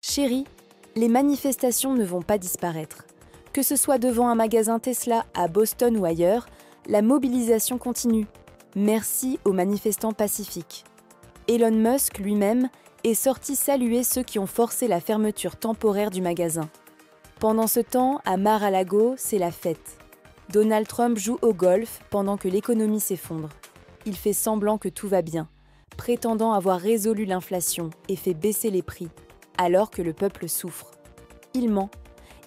Chérie, les manifestations ne vont pas disparaître. Que ce soit devant un magasin Tesla à Boston ou ailleurs, la mobilisation continue. Merci aux manifestants pacifiques. Elon Musk lui-même est sorti saluer ceux qui ont forcé la fermeture temporaire du magasin. Pendant ce temps, à Mar-a-Lago, c'est la fête. Donald Trump joue au golf pendant que l'économie s'effondre. Il fait semblant que tout va bien, prétendant avoir résolu l'inflation et fait baisser les prix, alors que le peuple souffre. Il ment.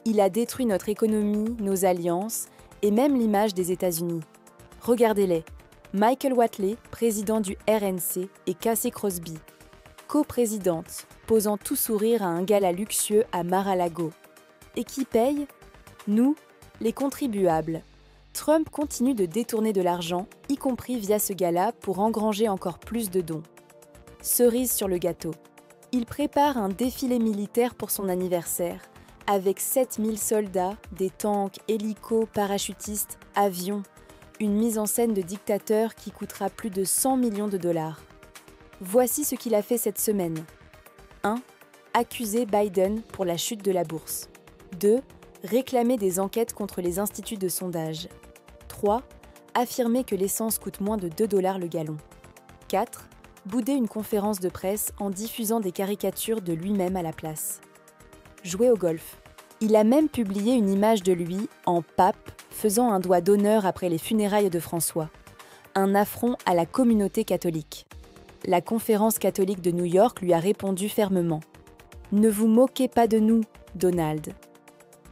Il a détruit notre économie, nos alliances et même l'image des États-Unis. Regardez-les. Michael Whatley, président du RNC, et Casey Crosby, coprésidente, posant tout sourire à un gala luxueux à Mar-a-Lago. Et qui paye ? Nous, les contribuables. Trump continue de détourner de l'argent, y compris via ce gala, pour engranger encore plus de dons. Cerise sur le gâteau. Il prépare un défilé militaire pour son anniversaire, avec 7000 soldats, des tanks, hélicos, parachutistes, avions. Une mise en scène de dictateur qui coûtera plus de 100 millions de dollars. Voici ce qu'il a fait cette semaine. 1. Accuser Biden pour la chute de la bourse. 2. Réclamer des enquêtes contre les instituts de sondage. 3. Affirmer que l'essence coûte moins de 2 dollars le gallon. 4. Bouder une conférence de presse en diffusant des caricatures de lui-même à la place. Jouer au golf. Il a même publié une image de lui en pape faisant un doigt d'honneur après les funérailles de François. Un affront à la communauté catholique. La conférence catholique de New York lui a répondu fermement. « Ne vous moquez pas de nous, Donald ».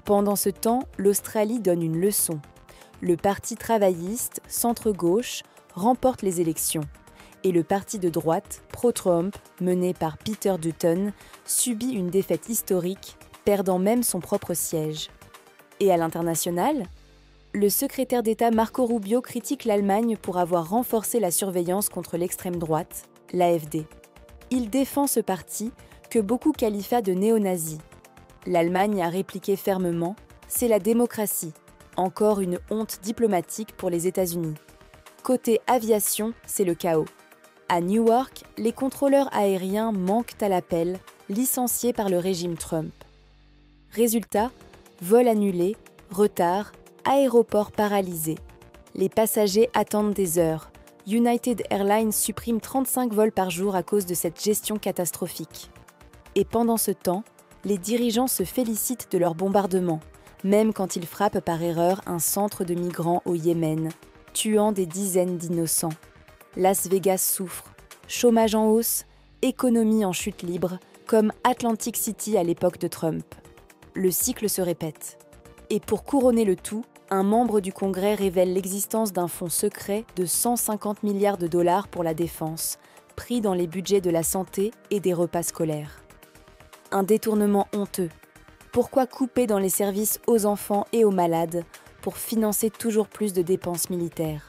Pendant ce temps, l'Australie donne une leçon. Le parti travailliste, centre-gauche, remporte les élections. Et le parti de droite, pro-Trump, mené par Peter Dutton, subit une défaite historique, perdant même son propre siège. Et à l'international ? Le secrétaire d'État Marco Rubio critique l'Allemagne pour avoir renforcé la surveillance contre l'extrême droite, l'AfD. Il défend ce parti que beaucoup qualifient de néo-nazi. L'Allemagne a répliqué fermement « C'est la démocratie », encore une honte diplomatique pour les États-Unis. Côté aviation, c'est le chaos. À Newark, les contrôleurs aériens manquent à l'appel, licenciés par le régime Trump. Résultat, vol annulé, retard, aéroport paralysé. Les passagers attendent des heures. United Airlines supprime 35 vols par jour à cause de cette gestion catastrophique. Et pendant ce temps, les dirigeants se félicitent de leur bombardement, même quand ils frappent par erreur un centre de migrants au Yémen, tuant des dizaines d'innocents. Las Vegas souffre, chômage en hausse, économie en chute libre, comme Atlantic City à l'époque de Trump. Le cycle se répète. Et pour couronner le tout, un membre du Congrès révèle l'existence d'un fonds secret de 150 milliards de dollars pour la défense, pris dans les budgets de la santé et des repas scolaires. Un détournement honteux. Pourquoi couper dans les services aux enfants et aux malades pour financer toujours plus de dépenses militaires ?